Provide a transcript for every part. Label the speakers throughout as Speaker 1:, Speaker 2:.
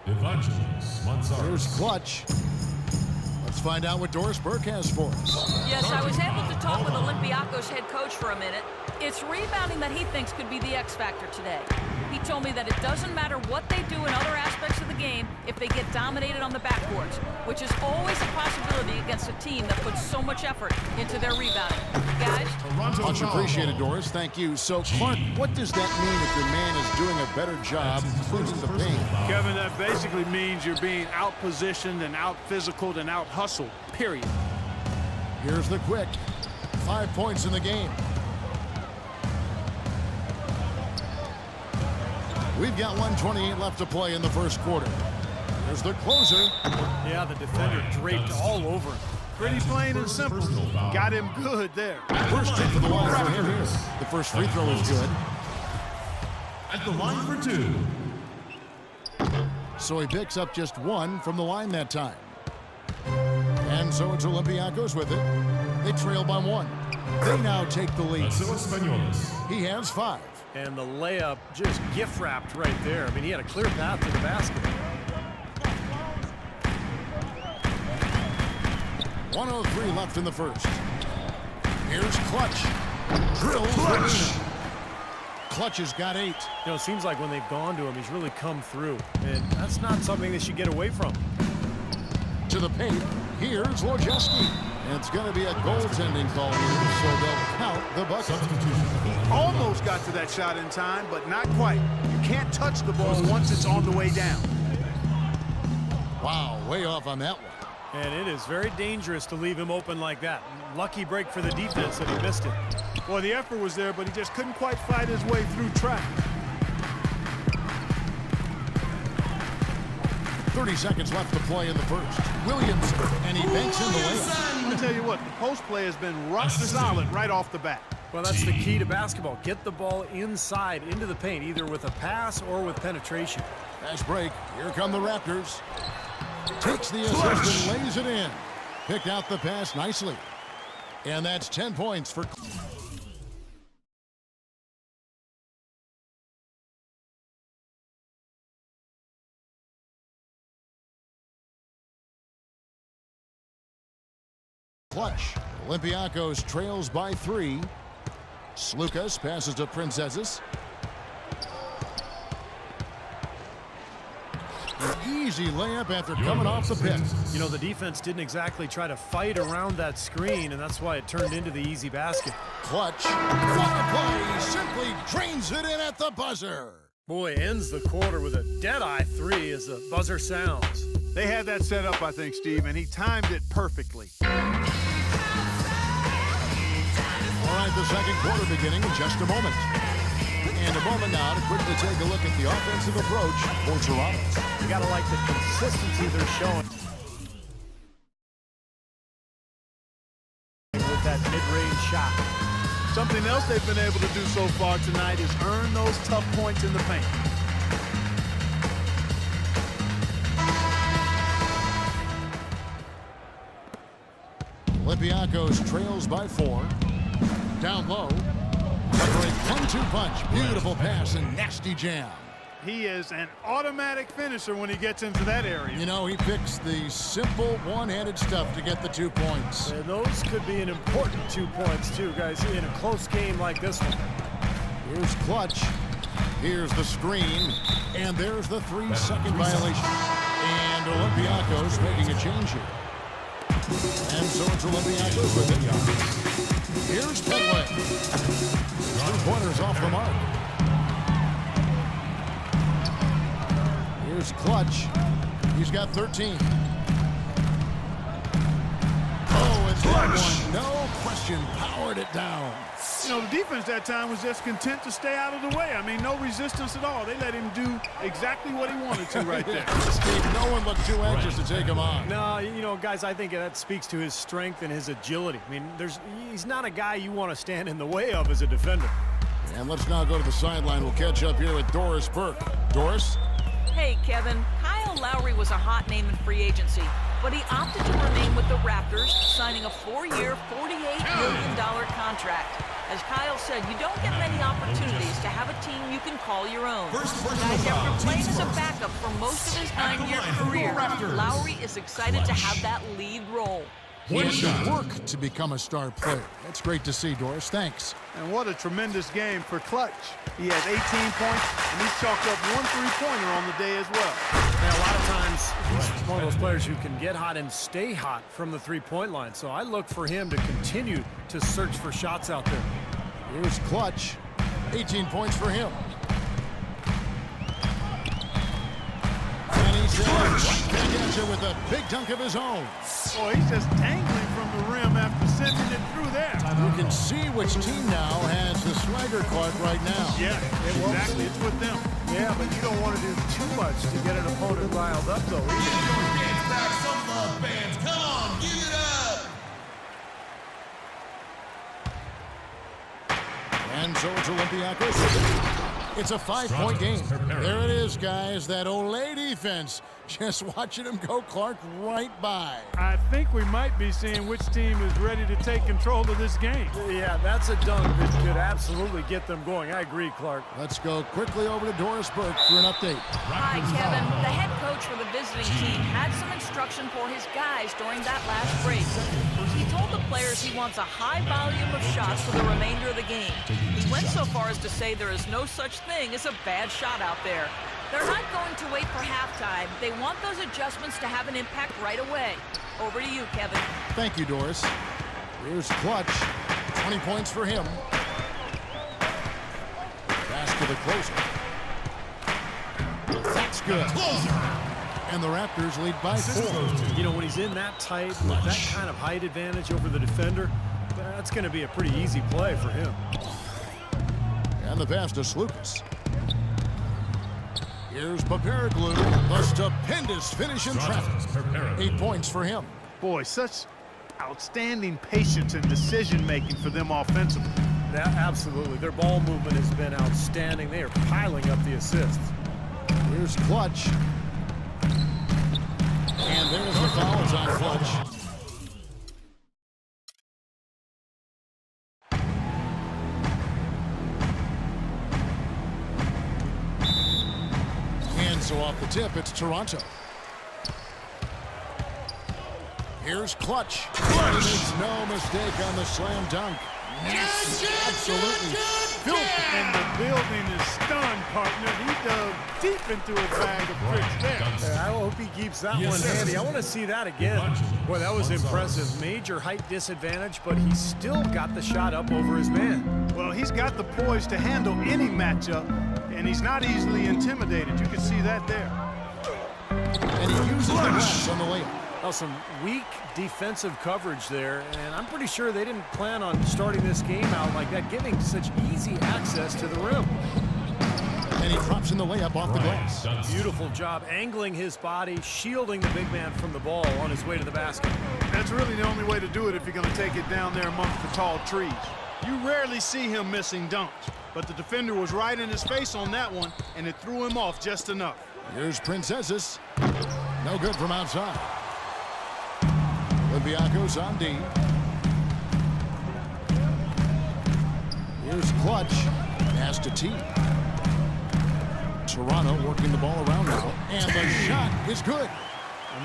Speaker 1: Here's Clutch. Let's find out what Doris Burke has for us.
Speaker 2: Yes, I was able to talk with Olympiacos head coach for a minute. It's rebounding that he thinks could be the X factor today. He told me that it doesn't matter what they do in other aspects of the game if they get dominated on the backboards, which is always a possibility against a team that puts so much effort into their rebounding. Guys?
Speaker 1: Much appreciated, Doris. Thank you. So, Clark, what does that mean if your man is doing a better job closing the paint?
Speaker 3: Kevin, that basically means you're being out-positioned and out-physicaled and out-hustled, period.
Speaker 1: Here's the quick. 5 points in the game. We've got 1:28 left to play in the first quarter. There's the closer.
Speaker 4: Yeah, the defender draped all over him.
Speaker 3: Pretty plain and simple. Got him good there.
Speaker 1: First tip for the line for him. The first free throw is good.
Speaker 5: At the line for 2.
Speaker 1: So he picks up just 1 from the line that time. And so it's Olympiacos with it. They trail by 1. They now take the lead. He has 5.
Speaker 4: And the layup just gift wrapped right there. I mean, he had a clear path to the basket.
Speaker 1: 1:03 left in the first. Here's Clutch. Drills Clutch. Clutch has got 8.
Speaker 4: You know, it seems like when they've gone to him, he's really come through. And that's not something they should get away from.
Speaker 1: To the paint. Here's Wojcicki. And it's going to be a goaltending call here, so they'll count the bucket.
Speaker 3: He almost got to that shot in time, but not quite. You can't touch the ball once it's on the way down.
Speaker 1: Wow, way off on that one.
Speaker 4: And it is very dangerous to leave him open like that. Lucky break for the defense that he missed it.
Speaker 3: Well, the effort was there, but he just couldn't quite fight his way through traffic.
Speaker 1: 30 seconds left to play in the first. Williams, and he banks in the layup.
Speaker 3: I'll tell you what, the post play has been rock solid right off the bat.
Speaker 4: Well, that's the key to basketball. Get the ball inside into the paint, either with a pass or with penetration.
Speaker 1: Fast break. Here come the Raptors. Takes the assist and lays it in. Picked out the pass nicely. And that's 10 points for... Clutch. Olympiacos trails by 3. Slukas passes to Princesses. An easy layup after coming off the pin.
Speaker 4: You know, the defense didn't exactly try to fight around that screen, and that's why it turned into the easy basket.
Speaker 1: Clutch. What a play. Simply drains it in at the buzzer.
Speaker 4: Boy, ends the quarter with a dead-eye 3 as the buzzer sounds.
Speaker 3: They had that set up, I think, Steve, and he timed it perfectly.
Speaker 1: All right, the second quarter beginning in just a moment. And a moment now to quickly take a look at the offensive approach for Toronto.
Speaker 4: You got to like the consistency they're showing with that mid-range shot.
Speaker 3: Something else they've been able to do so far tonight is earn those tough points in the paint.
Speaker 1: Olympiacos trails by 4. Down low. Covering 1-2 punch. Beautiful pass and nasty jam.
Speaker 3: He is an automatic finisher when he gets into that area.
Speaker 1: You know, he picks the simple one-handed stuff to get the 2 points.
Speaker 4: And those could be an important 2 points, too, guys, in a close game like this one.
Speaker 1: Here's Clutch. Here's the screen. And there's the 3-second violation. And Olympiacos making a change here. And so it's Olympiacos with it. Here's Petway. 2-pointers off the mark. Here's Clutch. He's got 13. Oh, it's that one. No question. Powered it down.
Speaker 3: You know, the defense that time was just content to stay out of the way. I mean, no resistance at all. They let him do exactly what he wanted to right there.
Speaker 1: Steve, no one looked too anxious to take him on.
Speaker 4: No, you know, guys, I think that speaks to his strength and his agility. I mean, he's not a guy you want to stand in the way of as a defender.
Speaker 1: And let's now go to the sideline. We'll catch up here with Doris Burke. Doris?
Speaker 2: Hey, Kevin. Kyle Lowry was a hot name in free agency, but he opted to remain with the Raptors, signing a 4-year, $48 million contract. As Kyle said, you don't get many opportunities to have a team you can call your own. Guys, after playing as a backup for most of his 9-year career, Lowry is excited to have that lead role.
Speaker 1: He has to work to become a star player. That's great to see, Doris. Thanks.
Speaker 3: And what a tremendous game for Clutch. He has 18 points, and he chalked up 1 3-pointer on the day as well.
Speaker 4: And a lot of times, he's one of those players who can get hot and stay hot from the three-point line. So I look for him to continue to search for shots out there.
Speaker 1: Here's Clutch. 18 points for him. And he's back at you with a big dunk of his own.
Speaker 3: Boy, he's just tangling from the rim after sending it through there.
Speaker 1: You can see which team now has the swagger card right now.
Speaker 3: Yeah, exactly. It's with them.
Speaker 4: Yeah, but you don't want to do too much to get an opponent riled up, though.
Speaker 5: Hands back, some love, fans. Come on, give it up.
Speaker 1: And so it's Olympiacos. It's a 5-point game. There it is, guys. That Olay defense. Just watching him go, Clark, right by.
Speaker 3: I think we might be seeing which team is ready to take control of this game.
Speaker 4: Yeah, that's a dunk that could absolutely get them going. I agree, Clark.
Speaker 1: Let's go quickly over to Doris Burke for an update.
Speaker 2: Hi, Kevin. The head coach for the visiting team had some instruction for his guys during that last break. He told the players he wants a high volume of shots for the remainder of the game. He went so far as to say there is no such thing as a bad shot out there. They're not going to wait for halftime. They want those adjustments to have an impact right away. Over to you, Kevin.
Speaker 1: Thank you, Doris. Here's Clutch. 20 points for him. Pass to the closer. That's good. And the Raptors lead by 4.
Speaker 4: You know, when he's in that tight, with that kind of height advantage over the defender, that's going to be a pretty easy play for him.
Speaker 1: And the pass to Slukas. Here's Paparaglu, the stupendous finish in traffic. 8 points for him.
Speaker 3: Boy, such outstanding patience and decision-making for them offensively.
Speaker 4: Yeah, absolutely. Their ball movement has been outstanding. They are piling up the assists.
Speaker 1: Here's Clutch. And there's the fouls on Clutch. So off the tip, it's Toronto. Here's Clutch. He makes no mistake on the slam dunk. Absolutely filthy.
Speaker 3: And the building is stunned, partner. He dug deep into a bag of tricks there.
Speaker 4: I hope he keeps that one handy. I want to see that again. Boy, that was impressive. Major height disadvantage, but he still got the shot up over his man.
Speaker 3: Well, he's got the poise to handle any matchup, and he's not easily intimidated. You can see that there.
Speaker 1: And he uses the glass on the layup.
Speaker 4: Well, some weak defensive coverage there, and I'm pretty sure they didn't plan on starting this game out like that, giving such easy access to the rim.
Speaker 1: And he drops in the layup off the glass.
Speaker 4: Beautiful job angling his body, shielding the big man from the ball on his way to the basket.
Speaker 3: That's really the only way to do it if you're going to take it down there amongst the tall trees. You rarely see him missing dunks, but the defender was right in his face on that one, and it threw him off just enough.
Speaker 1: Here's Princesses. No good from outside. Olympiacos on D. Here's Clutch. Pass to T. Toronto working the ball around now. And the shot is good.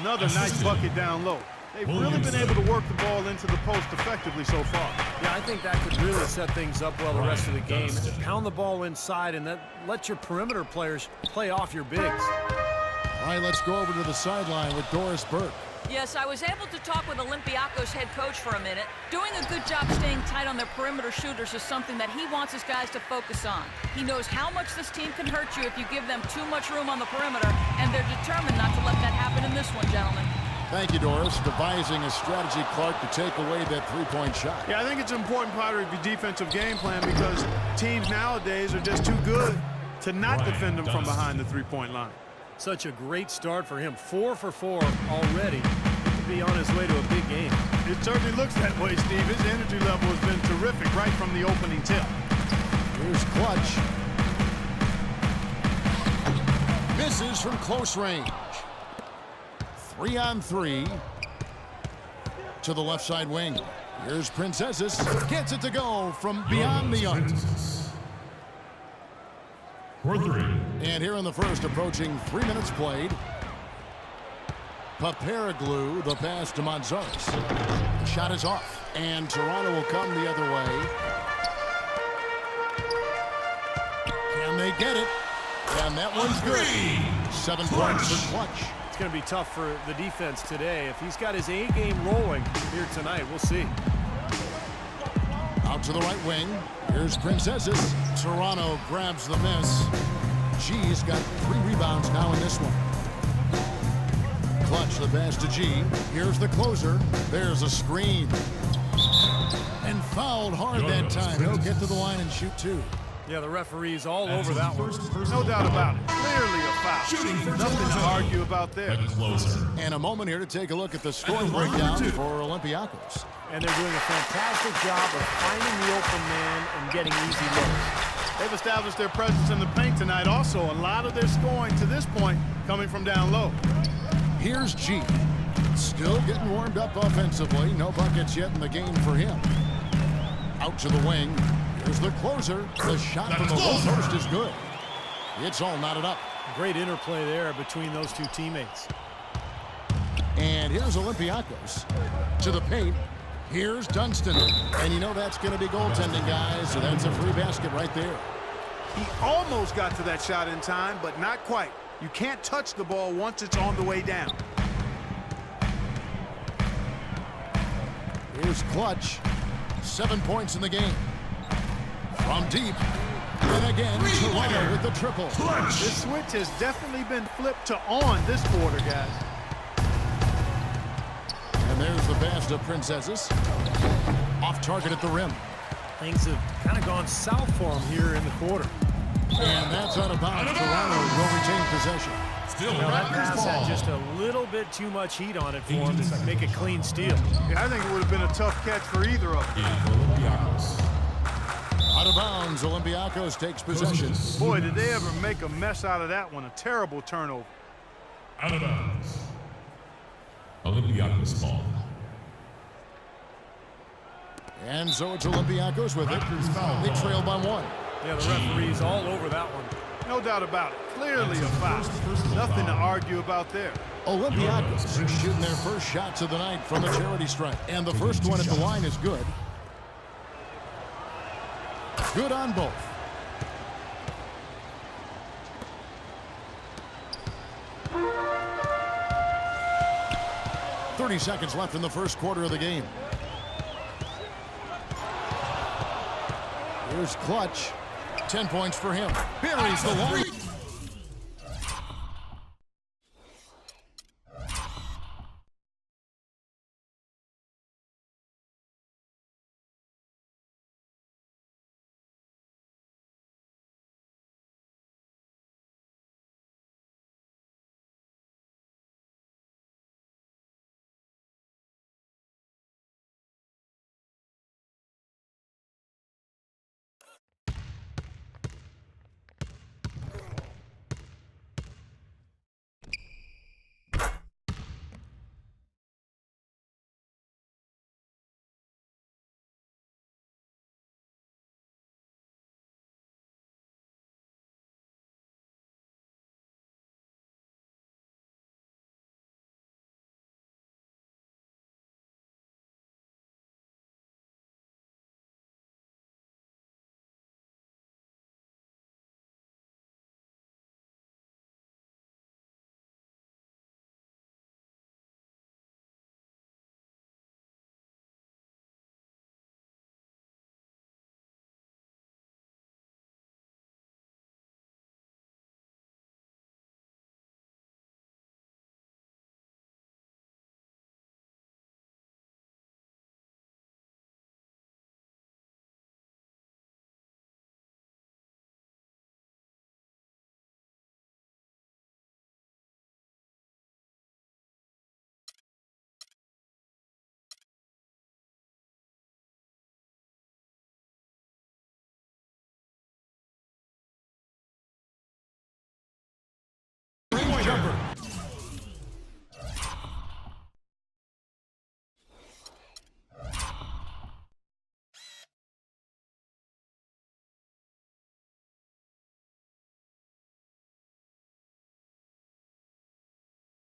Speaker 3: Another nice bucket down low. They've really been able to work the ball into the post effectively so far.
Speaker 4: Yeah, I think that could really set things up well the rest of the game. Pound the ball inside and let your perimeter players play off your bigs.
Speaker 1: All right, let's go over to the sideline with Doris Burke.
Speaker 2: Yes, I was able to talk with Olympiacos head coach for a minute. Doing a good job staying tight on their perimeter shooters is something that he wants his guys to focus on. He knows how much this team can hurt you if you give them too much room on the perimeter, and they're determined not to let that happen in this one, gentlemen.
Speaker 1: Thank you, Doris. Devising a strategy, Clark, to take away that three-point shot.
Speaker 3: Yeah, I think it's an important part of your defensive game plan because teams nowadays are just too good to not defend them from behind the three-point line.
Speaker 4: Such a great start for him. 4 for 4 already to be on his way to a big game.
Speaker 3: It certainly looks that way, Steve. His energy level has been terrific right from the opening tip.
Speaker 1: Here's Clutch. Misses from close range. 3-on-3 to the left side wing. Here's Princesses. Gets it to go from beyond the arc.
Speaker 6: For 3.
Speaker 1: And here in the first, approaching 3 minutes played. Paparazou, the pass to Manzares. The shot is off, and Toronto will come the other way. Can they get it? And that one's good. 7 points for Clutch.
Speaker 4: It's going to be tough for the defense today. If he's got his A game rolling here tonight, we'll see.
Speaker 1: Out to the right wing. Here's Princesses. Toronto grabs the miss. G's got 3 rebounds now in this one. Clutch the pass to G. Here's the closer. There's a screen. And fouled hard that time. He'll get to the line and shoot 2.
Speaker 4: Yeah, the referee's all over that one.
Speaker 3: No doubt about it. Clearly a foul. Nothing to argue about there.
Speaker 1: And a moment here to take a look at the scoring breakdown for Olympiacos.
Speaker 4: And they're doing a fantastic job of finding the open man and getting easy looks.
Speaker 3: They've established their presence in the paint tonight. Also, a lot of their scoring to this point coming from down low.
Speaker 1: Here's G. Still getting warmed up offensively. No buckets yet in the game for him. Out to the wing. Here's the closer. The shot from the low post is good. It's all knotted up.
Speaker 4: Great interplay there between those two teammates.
Speaker 1: And here's Olympiacos to the paint. Here's Dunston. And you know that's going to be goaltending, guys. So that's a free basket right there.
Speaker 3: He almost got to that shot in time, but not quite. You can't touch the ball once it's on the way down.
Speaker 1: Here's Clutch. 7 points in the game. From deep. And again, Toronto with the triple.
Speaker 3: This switch has definitely been flipped to on this quarter, guys.
Speaker 1: And there's the pass to Princesses. Off target at the rim.
Speaker 4: Things have kind of gone south for him here in the quarter.
Speaker 1: And that's out of bounds. Toronto will retain possession.
Speaker 4: Now that pass had just a little bit too much heat on it for him to make a clean steal.
Speaker 3: Yeah, I think it would have been a tough catch for either of them.
Speaker 1: Out of bounds, Olympiacos takes possession.
Speaker 3: Boy, did they ever make a mess out of that one. A terrible turnover.
Speaker 6: Out of bounds. Olympiacos ball.
Speaker 1: And so it's Olympiacos with it. They trail by 1.
Speaker 4: Yeah, the referee's all over that one.
Speaker 3: No doubt about it. Clearly a foul. Nothing to argue about there.
Speaker 1: Olympiacos shooting their first shots of the night from the charity stripe. And the first one at the line is good. Good on both. .30 seconds left in the first quarter of the game. Here's Clutch. 10 points for him. Buries the long. Jumper.